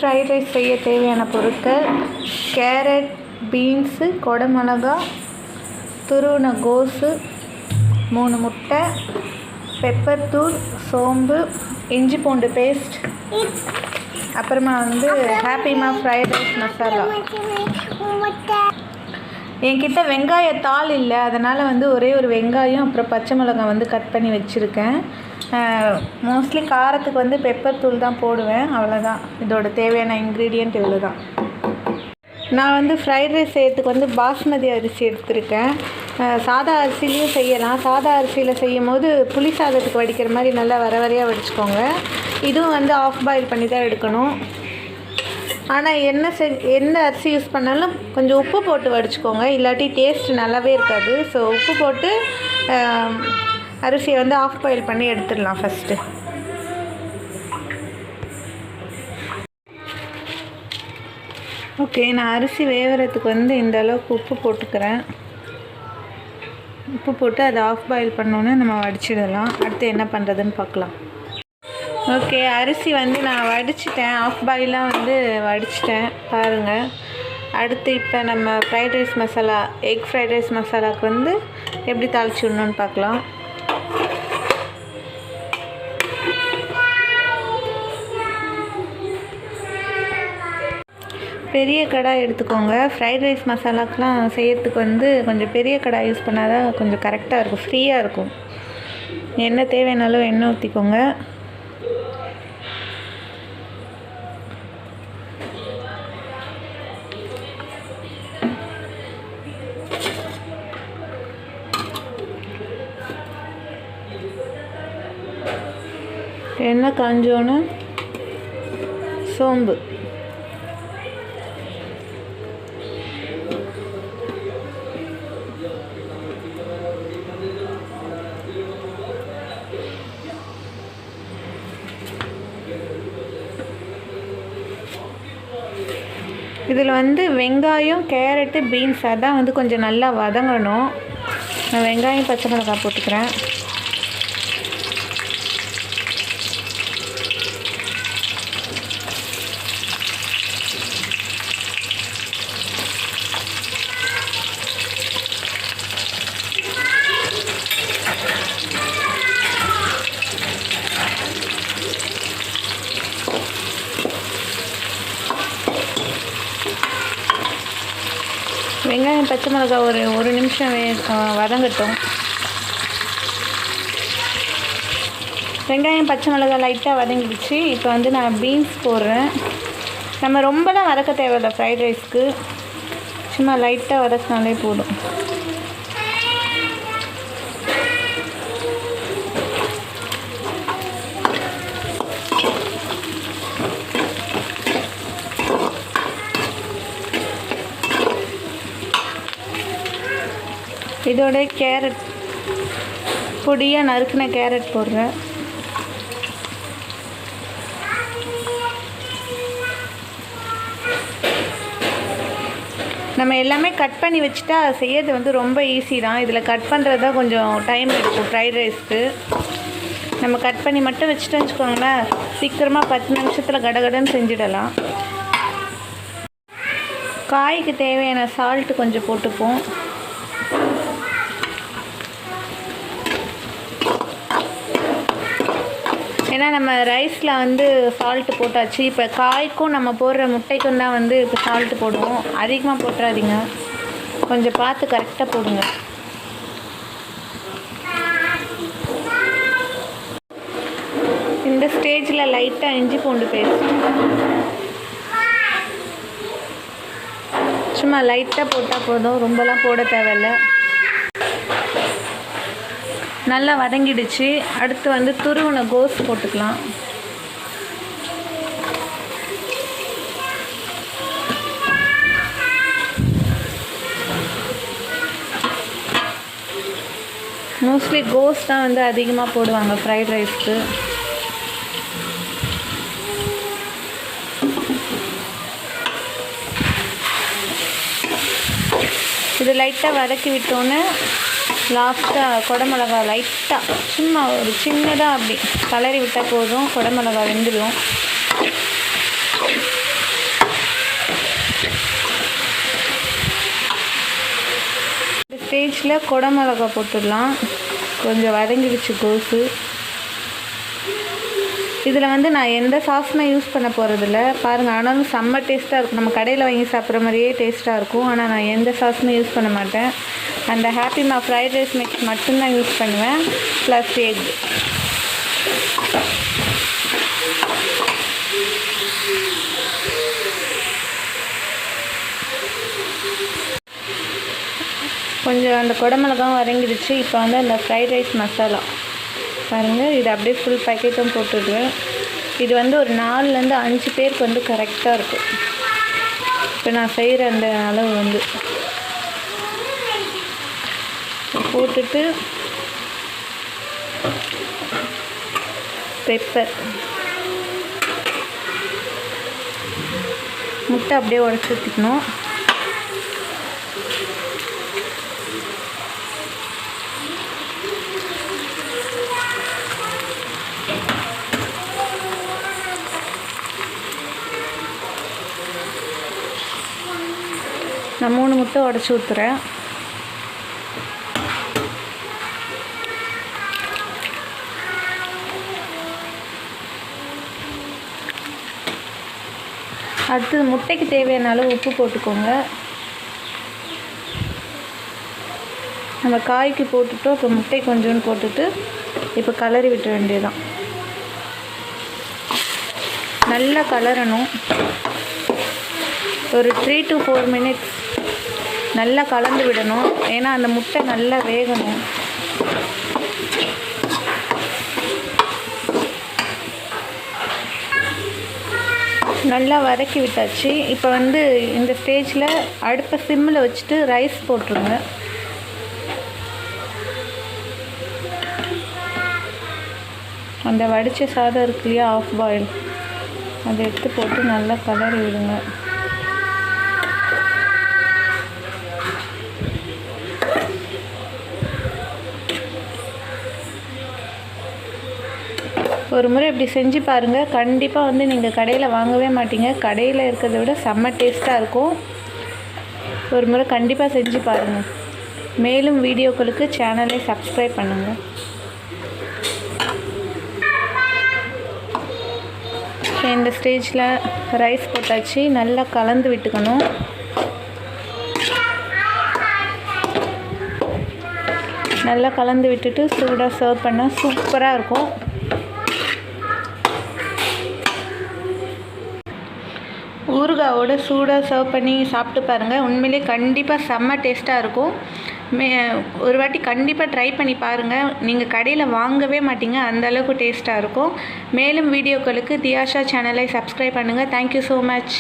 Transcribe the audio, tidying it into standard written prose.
Fried rice செய்ய தேவையான பொருட்கள்: கேரட், பீன்ஸு, கொடமிளகா, துருவின கோஸு, 3 முட்டை, பெப்பர் தூள், சோம்பு, இஞ்சி பூண்டு பேஸ்ட், அப்புறமா ஹாப்பிமா ஃப்ரைட் ரைஸ் மசாலா. என்கிட்ட வெங்காயத்தாள் இல்லை, அதனால் ஒரே ஒரு வெங்காயம் அப்புறம் பச்சை மிளகாய் கட் பண்ணி வச்சுருக்கேன். மோஸ்ட்லி காரத்துக்கு பெப்பர் தூள் தான் போடுவேன், அவ்வளோதான். இதோட தேவையான இன்க்ரீடியண்ட் இவ்வளோ தான். நான் ஃப்ரைட் ரைஸ் செய்யறதுக்கு பாஸ்மதி அரிசி எடுத்திருக்கேன். சாதா அரிசிலையும் செய்யலாம். சாதா அரிசியில் செய்யும் போது புளி சாதத்துக்கு வடிக்கிற மாதிரி நல்லா வரையாக வடிச்சுக்கோங்க. இதுவும் ஆஃப் பாயில் பண்ணி தான் எடுக்கணும். ஆனால் என்ன அரிசி யூஸ் பண்ணாலும் கொஞ்சம் உப்பு போட்டு வடிச்சுக்கோங்க, இல்லாட்டி டேஸ்ட் நல்லாவே இருக்காது. ஸோ உப்பு போட்டு அரிசியை ஆஃப் பாயில் பண்ணி எடுத்துடலாம் ஃபஸ்ட்டு. ஓகே, நான் அரிசி வேகிறதுக்கு இந்த அளவுக்கு உப்பு போட்டுக்கிறேன். உப்பு போட்டு அதை ஆஃப் பாயில் பண்ணோன்னே நம்ம வடிச்சிடலாம். அடுத்து என்ன பண்ணுறதுன்னு பார்க்கலாம். ஓகே, அரிசி நான் வடிச்சிட்டேன், ஆஃப் பாயிலாக வடிச்சிட்டேன் பாருங்கள். அடுத்து இப்போ நம்ம fried rice masala, egg fried rice மசாலாவுக்கு எப்படி தாளிச்சு விடணுன்னு பார்க்கலாம். பெரிய கடாய் எடுத்துக்கோங்க. ஃப்ரைட் ரைஸ் மசாலாக்கெலாம் செய்யறதுக்கு கொஞ்சம் பெரிய கடாய் யூஸ் பண்ணால் தான் கொஞ்சம் கரெக்டாக இருக்கும், ஃப்ரீயாக இருக்கும். எண்ணெய் தேவையானாலும் எண்ணெய் ஊற்றிக்கோங்க. எண்ணெய் காஞ்சோன்னு சோம்பு, இதில் வெங்காயம், கேரட்டு, பீன்ஸ் அதான் கொஞ்சம் நல்லா வதங்கணும். நான் வெங்காயம், பச்சை மிளகாய் போட்டுக்கிறேன். வெங்காயம், பச்சை மிளகாய் ஒரு நிமிஷம் வதங்கட்டும். வெங்காயம், பச்சை மிளகாய் லைட்டாக வதங்கிடுச்சு. இப்போ நான் பீன்ஸ் போடுறேன். நம்ம ரொம்பலாம் வதக்க தேவையில்லை ஃப்ரைட் ரைஸ்க்கு, சும்மா லைட்டாக வதக்கினாலே போதும். இதோட கேரட், பொடியாக நறுக்கின கேரட் போடுறேன். நம்ம எல்லாமே கட் பண்ணி வச்சுட்டா செய்யறது ரொம்ப ஈஸி தான். இதில் கட் பண்ணுறது தான் கொஞ்சம் டைம் எடுக்கும் ஃப்ரைட் ரைஸ்க்கு. நம்ம கட் பண்ணி மட்டும் வச்சுட்டோன்னு வச்சுக்கோங்களேன், சீக்கிரமாக 10 நிமிஷத்தில் கடகடன்னு செஞ்சிடலாம். காய்க்கு தேவையான சால்ட்டு கொஞ்சம் போட்டுப்போம். ஏன்னா நம்ம ரைஸில் சால்ட்டு போட்டாச்சு. இப்போ காய்க்கும் நம்ம போடுற முட்டைக்கும் தான் இப்போ சால்ட்டு போடுவோம். அதிகமாக போட்டுறாதீங்க, கொஞ்சம் பார்த்து கரெக்டாக போடுங்க. இந்த ஸ்டேஜில் லைட்டாக இஞ்சி பூண்டு பேஸ்ட் சும்மா லைட்டாக போட்டால் போதும், ரொம்பலாம் போட தேவையில்லை. நல்லா வதங்கிடுச்சு. அடுத்து துருவின கோஸ் போட்டுக்கலாம். மோஸ்ட்லி கோஸ் தான் அதிகமாக போடுவாங்க ஃப்ரைட் ரைஸ்க்கு. இது லைட்டாக வதக்கி விட்டோன்னே லாஸ்ட்டாக குடமிளகா லைட்டாக சும்மா ஒரு சின்னதாக அப்படி கலரி விட்டால் போதும், குடமிளகா வெந்துடும். ஸ்டேஜில் குடமிளகா போட்டுடலாம். கொஞ்சம் வதங்கிடுச்சு கோஸு. இதில் வந்து நான் எந்த சாஸுமே யூஸ் பண்ண போகிறதில்ல பாருங்கள். ஆனாலும் செம்ம டேஸ்ட்டாக இருக்கும். நம்ம கடையில் வாங்கி சாப்பிட்ற மாதிரியே டேஸ்ட்டாக இருக்கும். ஆனால் நான் எந்த சாஸுமே யூஸ் பண்ண மாட்டேன். அந்த ஹாப்பிமா ஃப்ரைட் ரைஸ் மிக்ஸ் மட்டும்தான் யூஸ் பண்ணுவேன், ப்ளஸ் எக். கொஞ்சம் அந்த குடமிளகாவும் வதங்கிடுச்சு. இப்போ வந்து அந்த ஃப்ரைட் ரைஸ் மசாலா பாருங்கள், இது அப்படியே ஃபுல் பேக்கெட்டும் போட்டுடுவேன். இது வந்து ஒரு 4லேருந்து 5 பேருக்கு வந்து கரெக்டாக இருக்கும். இப்போ நான் செய்கிற அந்த அளவு வந்து போட்டுட்டு பெப்பர், முட்டை அப்படியே உடச்சி ஊற்றிக்கணும். நான் 3 முட்டை உடச்சி ஊற்றுறேன். அடுத்தது முட்டைக்கு தேவையான அளவு உப்பு போட்டுக்கோங்க. நம்ம காய்க்கு போட்டுட்டோம். இப்போ முட்டை கொஞ்சோன்னு போட்டுட்டு இப்போ கலரி விட்ட வேண்டியதுதான். நல்லா கலரணும். ஒரு 3 to 4 minutes நல்லா கலந்து விடணும். ஏன்னா அந்த முட்டை நல்லா வேகணும். நல்லா வதக்கி விட்டாச்சு. இப்போ வந்து இந்த ஸ்டேஜில் அடுப்பை சிம்மில் வச்சுட்டு ரைஸ் போட்டுருங்க. அந்த வடித்த சாதம் இருக்கு இல்லையா, ஆஃப் பாயில், அதை எடுத்து போட்டு நல்லா கலரி விடுங்க. ஒரு முறை இப்படி செஞ்சு பாருங்கள். கண்டிப்பாக வந்து நீங்கள் கடையில் வாங்கவே மாட்டீங்க. கடையில் இருக்கிறத விட செம்ம டேஸ்ட்டாக இருக்கும். ஒரு முறை கண்டிப்பாக செஞ்சு பாருங்கள். மேலும் வீடியோக்களுக்கு சேனலை சப்ஸ்கிரைப் பண்ணுங்கள். இந்த ஸ்டேஜில் ரைஸ் போட்டாச்சு. நல்லா கலந்து விட்டுக்கணும். நல்லா கலந்து விட்டுட்டு சூடாக சர்வ் பண்ணால் சூப்பராக இருக்கும். ஊறுகாயோட சூடாக சர்வ் பண்ணி சாப்பிட்டு பாருங்கள். உண்மையிலே கண்டிப்பாக செம்ம டேஸ்ட்டாக இருக்கும். ஒரு வாட்டி கண்டிப்பாக ட்ரை பண்ணி பாருங்கள். நீங்கள் கடையில் வாங்கவே மாட்டீங்க, அந்தளவுக்கு டேஸ்ட்டாக இருக்கும். மேலும் வீடியோக்களுக்கு தியாஷா சேனலை சப்ஸ்கிரைப் பண்ணுங்கள். Thank you so much.